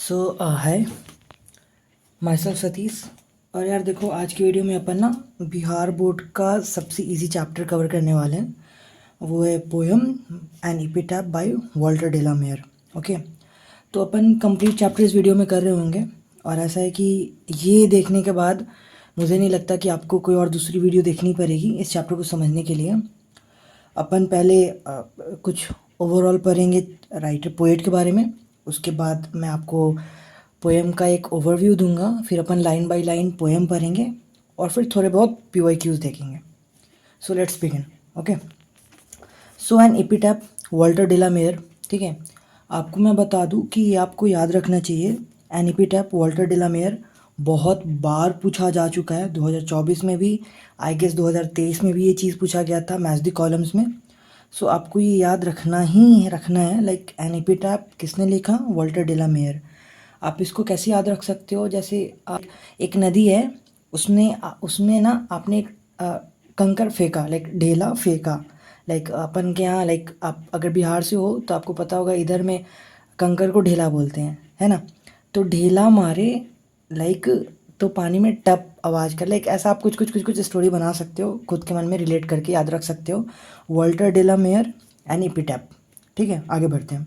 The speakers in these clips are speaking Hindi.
So hi my self Satish. और यार देखो, आज की वीडियो में अपन ना बिहार बोर्ड का सबसे इजी चैप्टर कवर करने वाले हैं। वो है poem an epitaph by Walter de la Mare. Okay, तो अपन कंप्लीट चैप्टर इस वीडियो में कर रहे होंगे। और ऐसा है कि ये देखने के बाद मुझे नहीं लगता कि आपको कोई और दूसरी वीडियो देखनी पड़ेगी इस चैप्टर को समझने के लिए। अपन पहले कुछ ओवरऑल पढ़ेंगे राइटर पोएट के बारे में। उसके बाद मैं आपको पोएम का एक ओवरव्यू दूंगा, फिर अपन लाइन बाय लाइन पोएम पढ़ेंगे और फिर थोड़े बहुत पीवाईक्यूज देखेंगे। So let's begin. Okay, so an epitaph Walter de la Mare. ठीक है, आपको मैं बता दूं कि ये आपको याद रखना चाहिए। एन एपिटैफ वॉल्टर डेलामेयर बहुत बार पूछा जा चुका है, 2024 में भी, आई गेस 2023 में भी ये चीज़ पूछा गया था मैथ्स दी कॉलम्स में। सो आपको ये याद रखना है लाइक एन एपिटैफ किसने लिखा? वॉल्टर डेलामेयर। आप इसको कैसे याद रख सकते हो? जैसे आप, एक नदी है, उसने उसमें ना आपने एक कंकर फेंका, लाइक ढेला फेंका। लाइक अपन के यहाँ, लाइक आप अगर बिहार से हो तो आपको पता होगा, इधर में कंकर को ढेला बोलते हैं, है ना। तो ढेला मारे, लाइक, तो पानी में टप आवाज़ कर, लाइक ऐसा आप कुछ स्टोरी बना सकते हो, खुद के मन में रिलेट करके याद रख सकते हो। Walter de la Mare an epitaph. ठीक है, आगे बढ़ते हैं।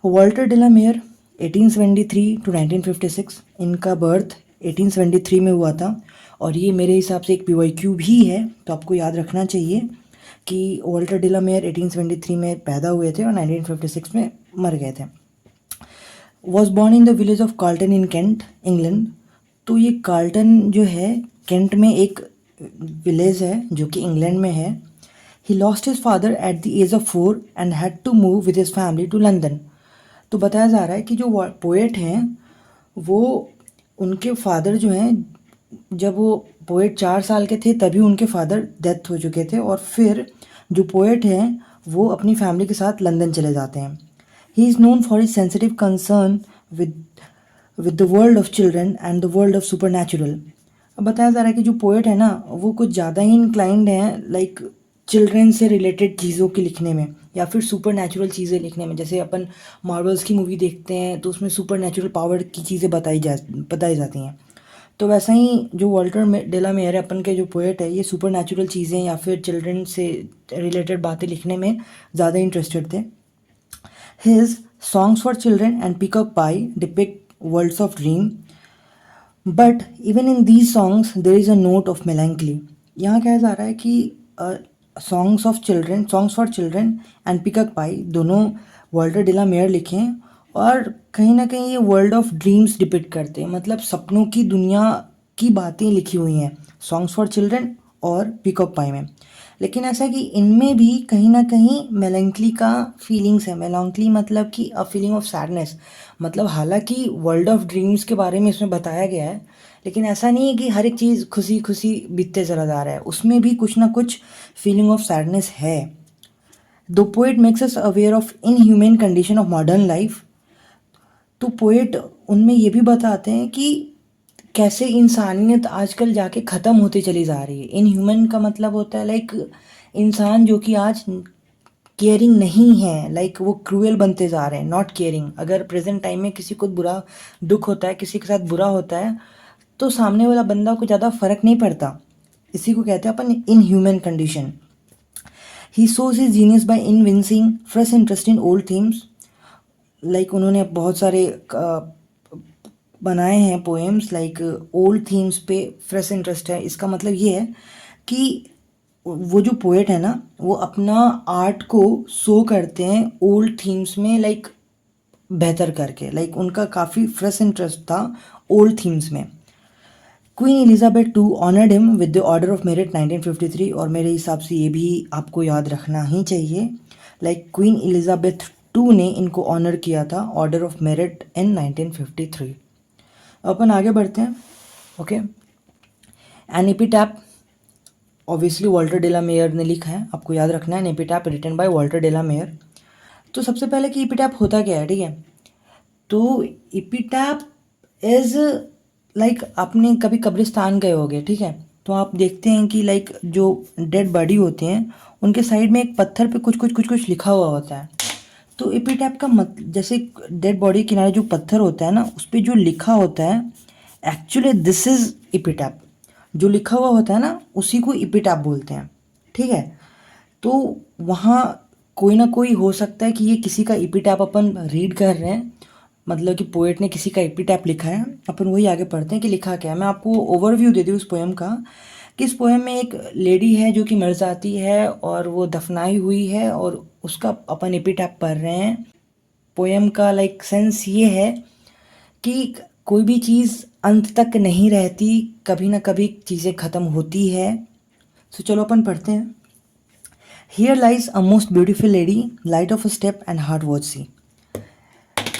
वॉल्टर डेलामेयर 1873 टू 1956, इनका बर्थ 1873 में हुआ था। और ये मेरे हिसाब से एक पीवाईक्यू भी है, तो आपको याद रखना चाहिए कि वॉल्टर डेलामेयर 1873 में पैदा हुए थे और 1956 में मर गए थे। Was born in the village of Carlton in Kent, England. तो ये कार्ल्टन जो है, कैंट में एक विलेज है जो कि इंग्लैंड में है। He lost his father at the age of 4 and had to move with his family to London. तो बताया जा रहा है कि जो पोएट हैं, वो, उनके फादर जो हैं, जब वो पोएट 4 साल के थे तभी उनके फादर डेथ हो चुके थे। और फिर जो पोएट हैं वो अपनी फैमिली के साथ लंदन चले जाते हैं। He is known for his sensitive concern with the world of children and the world of super natural. अब बताया जा रहा है कि जो पोएट है ना, वो कुछ ज़्यादा ही इंक्लाइंड हैं लाइक चिल्ड्रन से रिलेटेड चीज़ों के लिखने में या फिर सुपर नेचुरल चीज़ें लिखने में। जैसे अपन मार्वल्स की मूवी देखते हैं तो उसमें सुपर नेचुरल पावर की चीज़ें बताई जाती हैं। तो वैसा ही जो वॉल्टर डेलामेयर है, अपन के जो पोएट है, ये सुपर नेचुरल चीज़ें या फिर चिल्ड्रन से रिलेटेड बातें लिखने में ज़्यादा इंटरेस्टेड थे। His songs for children and Peacock Pie depict worlds of dream, but even in these songs there is a note of melancholy. यहाँ कहा जा रहा है कि songs for children and Peacock Pie दोनों वॉल्टर डेलामेयर लिखे हैं, और कहीं ना कहीं ये वर्ल्ड ऑफ ड्रीम्स डिपिक्ट करते हैं, मतलब सपनों की दुनिया की बातें लिखी हुई हैं सॉन्ग्स फॉर चिल्ड्रन और पिकअप पाई में। लेकिन ऐसा है कि इनमें भी कहीं ना कहीं मेलैंकली का फीलिंग्स है। मेलैंकली मतलब कि अ फीलिंग ऑफ सैडनेस। मतलब हालांकि वर्ल्ड ऑफ ड्रीम्स के बारे में इसमें बताया गया है, लेकिन ऐसा नहीं है कि हर एक चीज़ खुशी खुशी बीतते चला जा रहा है, उसमें भी कुछ ना कुछ फीलिंग ऑफ सैडनेस है। The poet makes us aware of inhuman condition of modern life. तो पोएट उनमें ये भी बताते हैं कि कैसे इंसानियत आजकल जाके ख़त्म होती चली जा रही है। इनह्यूमन का मतलब होता है लाइक इंसान जो कि आज केयरिंग नहीं है, लाइक वो क्रूएल बनते जा रहे हैं, नॉट केयरिंग। अगर प्रेजेंट टाइम में किसी को बुरा दुख होता है, किसी के साथ बुरा होता है, तो सामने वाला बंदा को ज़्यादा फर्क नहीं पड़ता। इसी को कहते हैं अपन in human condition. He shows his genius by evincing fresh interest in old themes. Like उन्होंने बहुत सारे बनाए हैं पोएम्स, लाइक ओल्ड थीम्स पे फ्रेश इंटरेस्ट है। इसका मतलब ये है कि वो जो पोएट है ना, वो अपना आर्ट को शो करते हैं ओल्ड थीम्स में, लाइक बेहतर करके। लाइक उनका काफ़ी फ्रेश इंटरेस्ट था ओल्ड थीम्स में। Queen Elizabeth two honoured him with the order of merit 1953। और मेरे हिसाब से ये भी आपको याद रखना ही चाहिए। लाइक क्वीन एलिजाबेथ टू ने इनको ऑनर किया था ऑर्डर ऑफ मेरिट इन 1953। अपन आगे बढ़ते हैं। Okay, an epitaph obviously Walter de la Mare ने लिखा है, आपको याद रखना है। An epitaph written by Walter de la Mare. तो सबसे पहले कि एपिटैफ होता क्या है, ठीक है। तो एपिटैफ इज लाइक, आपने कभी कब्रिस्तान गए होगे, ठीक है, तो आप देखते हैं कि लाइक जो डेड बॉडी होती हैं उनके साइड में एक पत्थर पे कुछ कुछ लिखा हुआ होता है। तो एपिटैप का मत जैसे डेड बॉडी के किनारे जो पत्थर होता है ना, उस पर जो लिखा होता है, एक्चुअली दिस इज एपिटैप। जो लिखा हुआ होता है ना, उसी को एपिटैप बोलते हैं, ठीक है। तो वहाँ कोई ना कोई हो सकता है कि ये किसी का एपिटैप अपन रीड कर रहे हैं, मतलब कि पोएट ने किसी का एपिटैप लिखा है, अपन वही आगे पढ़ते हैं कि लिखा क्या है। मैं आपको ओवरव्यू दे दूँ उस पोएम का, कि इस पोएम में एक लेडी है जो कि मर जाती है और वो दफनाई हुई है, और उसका अपन एपिटैप पढ़ रहे हैं। पोएम का लाइक सेंस ये है कि कोई भी चीज़ अंत तक नहीं रहती, कभी ना कभी चीज़ें ख़त्म होती है। सो चलो अपन पढ़ते हैं। Here lies a most beautiful lady, light of a step and heart was she.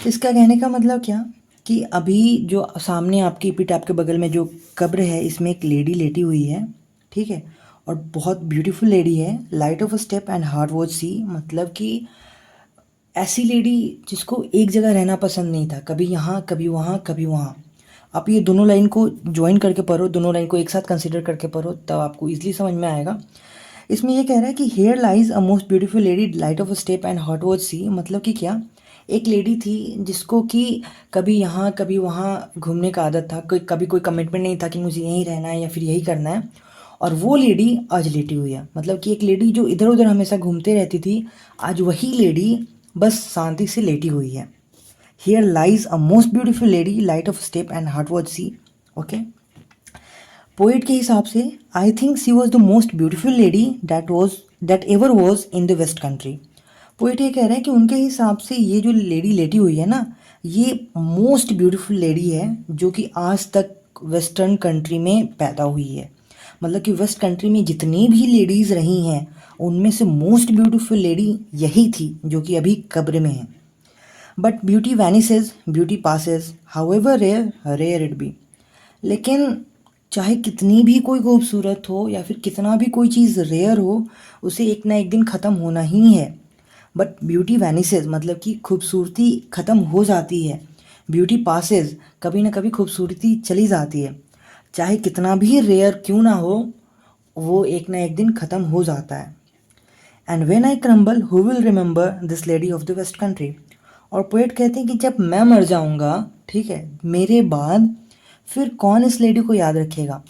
इसका कहने का मतलब क्या, कि अभी जो सामने आपकी एपिटैप के बगल में जो कब्र है, इसमें एक लेडी लेटी हुई है, ठीक है, और बहुत ब्यूटीफुल लेडी है। Light of a step and heart was she, मतलब कि ऐसी लेडी जिसको एक जगह रहना पसंद नहीं था, कभी यहाँ कभी वहाँ कभी वहाँ। आप ये दोनों लाइन को ज्वाइन करके पढ़ो, दोनों लाइन को एक साथ कंसिडर करके पढ़ो, तब आपको ईजिली समझ में आएगा। इसमें ये कह रहा है कि here lies a most beautiful lady, light of a step and heart was she, मतलब कि क्या, एक लेडी थी जिसको कि कभी यहाँ कभी वहाँ घूमने का आदत था, कभी कोई कमिटमेंट नहीं था कि मुझे यहीं रहना है या फिर यही करना है, और वो लेडी आज लेटी हुई है। मतलब कि एक लेडी जो इधर उधर हमेशा घूमते रहती थी, आज वही लेडी बस शांति से लेटी हुई है। Here lies a most beautiful lady, light of step and heart was she. Okay, poet के हिसाब से I think she was the most beautiful lady that ever was in the west country. Poet ये कह रहे हैं कि उनके हिसाब से ये जो लेडी लेटी हुई है ना, ये मोस्ट ब्यूटीफुल लेडी है जो कि आज तक वेस्टर्न कंट्री में पैदा हुई है। मतलब कि वेस्ट कंट्री में जितनी भी लेडीज़ रही हैं, उनमें से मोस्ट ब्यूटीफुल लेडी यही थी जो कि अभी कब्र में है। But beauty vanishes, beauty passes, however rare rare it be. लेकिन चाहे कितनी भी कोई खूबसूरत हो या फिर कितना भी कोई चीज़ रेयर हो, उसे एक ना एक दिन ख़त्म होना ही है। बट ब्यूटी वैनिसेज, मतलब कि खूबसूरती ख़त्म हो जाती है। ब्यूटी पासेज, कभी ना कभी खूबसूरती चली जाती है। चाहे कितना भी रेयर क्यों ना हो, वो एक ना एक दिन ख़त्म हो जाता है। And when I crumble who will remember this lady of the west country. और पोएट कहते हैं कि जब मैं मर जाऊंगा, ठीक है, मेरे बाद फिर कौन इस लेडी को याद रखेगा।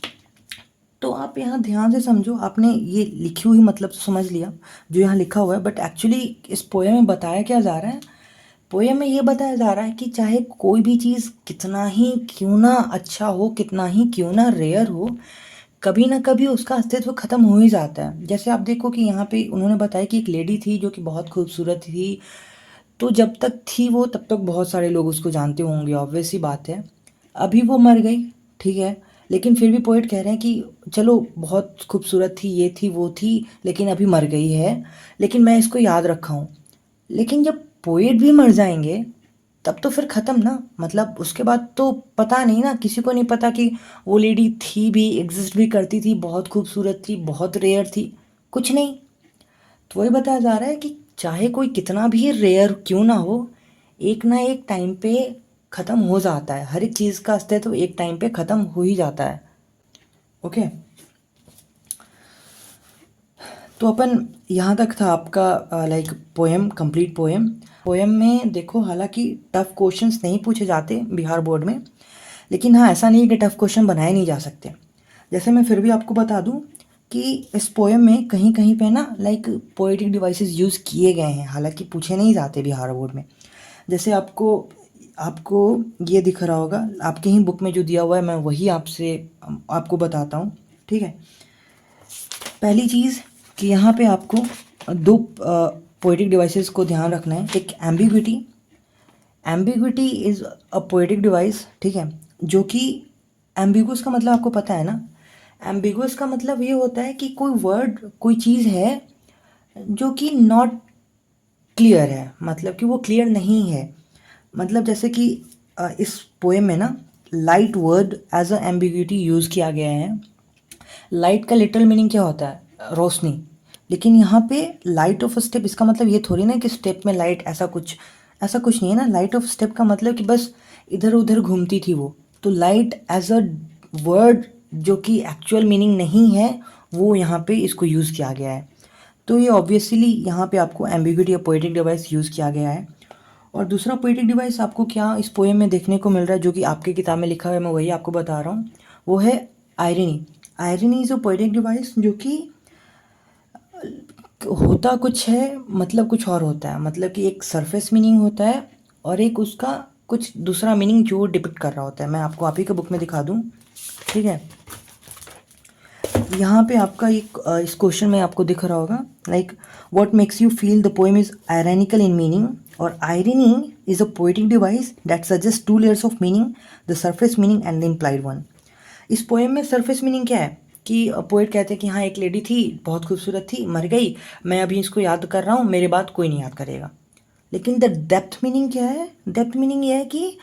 तो आप यहाँ ध्यान से समझो, आपने ये लिखी हुई मतलब तो समझ लिया जो यहाँ लिखा हुआ है, बट एक्चुअली इस पोएम में बताया क्या जा रहा है। पोएम में ये बताया जा रहा है कि चाहे कोई भी चीज़ कितना ही क्यों ना अच्छा हो, कितना ही क्यों ना रेयर हो, कभी ना कभी उसका अस्तित्व ख़त्म हो ही जाता है। जैसे आप देखो कि यहाँ पे उन्होंने बताया कि एक लेडी थी जो कि बहुत खूबसूरत थी, तो जब तक थी वो तब तक बहुत सारे लोग उसको जानते होंगे, ऑब्वियस सी बात है। अभी वो मर गई, ठीक है, लेकिन फिर भी पोइट कह रहे हैं कि चलो बहुत खूबसूरत थी, ये थी वो थी, लेकिन अभी मर गई है, लेकिन मैं इसको याद रखा हूँ। लेकिन जब पोइट भी मर जाएंगे तब तो फिर ख़त्म ना, मतलब उसके बाद तो पता नहीं ना, किसी को नहीं पता कि वो लेडी थी भी, एग्जिस्ट भी करती थी, बहुत खूबसूरत थी, बहुत रेयर थी, कुछ नहीं। तो वही बताया जा रहा है कि चाहे कोई कितना भी रेयर क्यों ना हो, एक ना एक टाइम पे ख़त्म हो जाता है। हर एक चीज़ का अस्तित्व एक टाइम पे ख़त्म हो ही जाता है। ओके, तो अपन यहाँ तक था आपका like poem, complete poem. Poem में देखो, हालांकि टफ़ क्वेश्चंस नहीं पूछे जाते बिहार बोर्ड में, लेकिन हाँ, ऐसा नहीं कि टफ़ क्वेश्चन बनाए नहीं जा सकते। जैसे मैं फिर भी आपको बता दूं कि इस पोएम में कहीं कहीं पे ना लाइक पोएटिक डिवाइसेस यूज़ किए गए हैं, हालांकि पूछे नहीं जाते बिहार बोर्ड में। जैसे आपको आपको ये दिख रहा होगा, आपके ही बुक में जो दिया हुआ है, मैं वही आपको बताता हूँ, ठीक है। पहली चीज़ कि यहाँ पे आपको दो पोएटिक डिवाइसेस को ध्यान रखना है। एक ambiguity, ambiguity is a poetic device, ठीक है, जो कि एम्बिगुअस का मतलब आपको पता है ना। एम्बिगुअस का मतलब ये होता है कि कोई वर्ड, कोई चीज़ है जो कि नॉट क्लियर है, मतलब कि वो क्लियर नहीं है। मतलब जैसे कि इस पोएम में ना light word as a ambiguity use किया गया है। लाइट का लिटरल मीनिंग क्या होता है, रोशनी, लेकिन यहाँ पे लाइट ऑफ स्टेप, इसका मतलब ये थोड़ी ना कि स्टेप में लाइट, ऐसा कुछ नहीं है ना। लाइट ऑफ स्टेप का मतलब कि बस इधर उधर घूमती थी वो। तो लाइट एज अ वर्ड जो कि एक्चुअल मीनिंग नहीं है, वो यहाँ पे इसको यूज़ किया गया है। तो ये ऑब्वियसली यहाँ पे आपको एम्बिग्यूटी या पोएटिक डिवाइस यूज़ किया गया है। और दूसरा पोएटिक डिवाइस आपको क्या इस पोएम में देखने को मिल रहा है, जो कि आपकी किताब में लिखा हुआ है, मैं वही आपको बता रहा हूँ, वो है irony. Irony is a poetic device जो कि होता कुछ है, मतलब कुछ और होता है। मतलब कि एक सरफेस मीनिंग होता है और एक उसका कुछ दूसरा मीनिंग जो डिपिक्ट कर रहा होता है। मैं आपको आप ही के बुक में दिखा दूँ, ठीक है। यहाँ पे आपका एक इस क्वेश्चन में आपको दिख रहा होगा, like what makes you feel the poem is ironical in meaning, और irony is a poetic device that suggest two layers of meaning, the surface meaning and the implied one. इस पोएम में सरफेस मीनिंग क्या है कि पोएट कहते हैं कि हाँ एक लेडी थी, बहुत खूबसूरत थी, मर गई, मैं अभी इसको याद कर रहा हूँ, मेरे बाद कोई नहीं याद करेगा। लेकिन द डेप्थ मीनिंग क्या है? डेप्थ मीनिंग ये है कि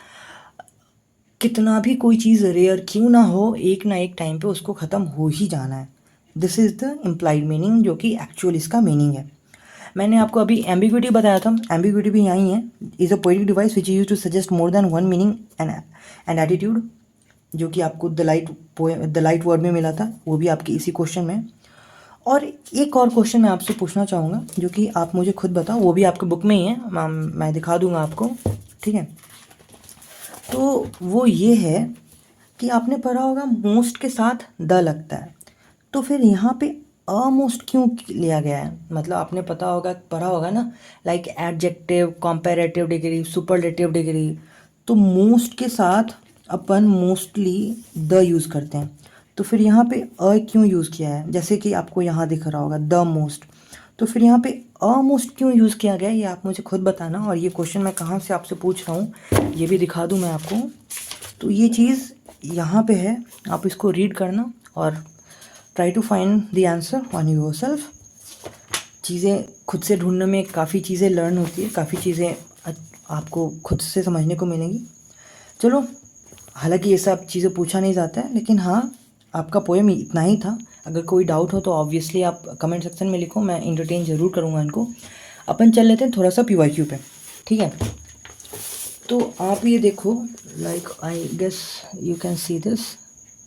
कितना भी कोई चीज़ रेयर क्यों ना हो, एक ना एक टाइम पे उसको ख़त्म हो ही जाना है। This is the implied meaning, जो कि एक्चुअल इसका मीनिंग है। मैंने आपको अभी एम्बिग्यूटी बताया था, एम्बिग्यूटी भी यहीं है। Is a poetic device which use to suggest more than one meaning and attitude, जो कि आपको द लाइट वर्ड में मिला था, वो भी आपके इसी क्वेश्चन में। और एक और क्वेश्चन मैं आपसे पूछना चाहूँगा, जो कि आप मुझे खुद बताओ, वो भी आपके बुक में ही है, मैं दिखा दूँगा आपको, ठीक है। तो वो ये है कि आपने पढ़ा होगा मोस्ट के साथ द लगता है, तो फिर यहाँ पे अ मोस्ट क्यों लिया गया है? मतलब आपने पढ़ा होगा ना, like adjective, comparative degree, superlative degree. तो मोस्ट के साथ अपन मोस्टली द यूज़ करते हैं, तो फिर यहाँ पे अ क्यों यूज़ किया है? जैसे कि आपको यहाँ दिख रहा होगा द मोस्ट, तो फिर यहाँ पे ऑलमोस्ट क्यों यूज़ किया गया, ये आप मुझे खुद बताना। और ये क्वेश्चन मैं कहाँ से आपसे पूछ रहा हूँ ये भी दिखा दूँ मैं आपको। तो ये चीज़ यहाँ पे है, आप इसको रीड करना और try to find the answer on yourself. चीज़ें खुद से ढूंढने में काफ़ी चीज़ें लर्न होती है, काफ़ी चीज़ें आपको खुद से समझने को मिलेंगी। चलो, हालांकि ये सब चीज़ें पूछा नहीं जाता है, लेकिन हाँ आपका पोएम इतना ही था। अगर कोई डाउट हो तो ऑब्वियसली आप कमेंट सेक्शन में लिखो, मैं इंटरटेन ज़रूर करूँगा इनको। अपन चल लेते हैं थोड़ा सा पीवाईक्यू पे, ठीक है। तो आप ये देखो, like I guess you can see this,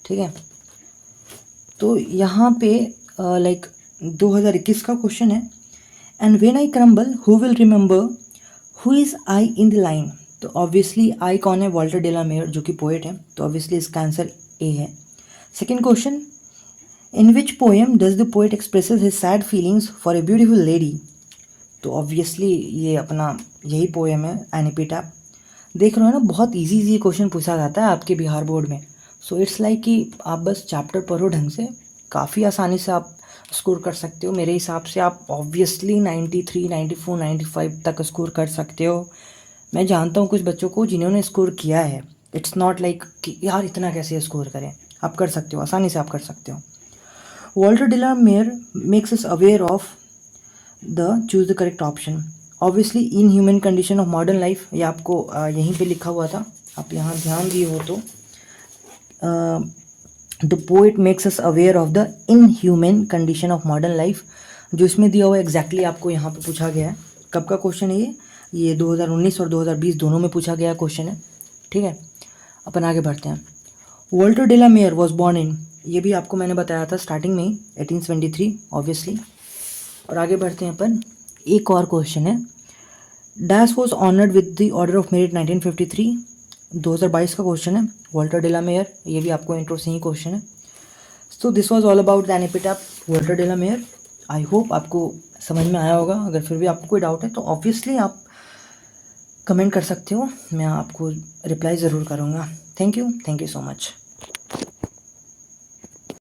ठीक है। तो यहाँ पे लाइक 2021 का क्वेश्चन है, and when I crumble who will remember who is I in the line. तो ऑब्वियसली आई कौन है? वॉल्टर डेलामेयर, जो कि पोएट है, तो ऑब्वियसली इसका आंसर ए है। Second question, in which poem does the poet expresses his sad feelings for a beautiful lady. तो ऑब्वियसली ये अपना यही पोएम है, एन एपिटैफ। देख रहे हो ना, बहुत इजी क्वेश्चन पूछा जाता है आपके बिहार बोर्ड में। सो इट्स लाइक कि आप बस चैप्टर पढ़ो ढंग से, काफ़ी आसानी से आप स्कोर कर सकते हो। मेरे हिसाब से आप ऑब्वियसली 93, 94, 95 तक स्कोर कर सकते हो। मैं जानता हूँ कुछ बच्चों को जिन्होंने स्कोर किया है। इट्स नॉट लाइक कि यार इतना कैसे स्कोर करें, आप कर सकते हो, आसानी से आप कर सकते हो। Walter de la Mare makes us aware of the choose the correct option. Obviously in human condition of modern life, ये आपको यहीं पे लिखा हुआ था, आप यहाँ ध्यान दिए हो तो। The poet makes us aware of the inhuman condition of modern life, जो इसमें दिया हुआ है एग्जैक्टली आपको यहाँ पे पूछा गया है। कब का क्वेश्चन है ये 2019 और 2020 दोनों में पूछा गया क्वेश्चन है, ठीक है। अपन आगे बढ़ते हैं। वॉल्टर डेलामेयर वॉज बॉर्न इन, ये भी आपको मैंने बताया था स्टार्टिंग में ही, 1873 ऑब्वियसली। और आगे बढ़ते हैं अपन, एक और क्वेश्चन है, dash was honoured with the order of merit 1953, 2022 का क्वेश्चन है, वॉल्टर डेलामेयर, ये भी आपको इंट्रो से ही क्वेश्चन है। So this was all about the an epitaph Walter de la Mare. I hope आपको समझ में आया होगा। अगर फिर भी आपको कोई डाउट है तो ऑब्वियसली आप कमेंट कर सकते हो, मैं आपको रिप्लाई ज़रूर करूँगा। Thank you so much.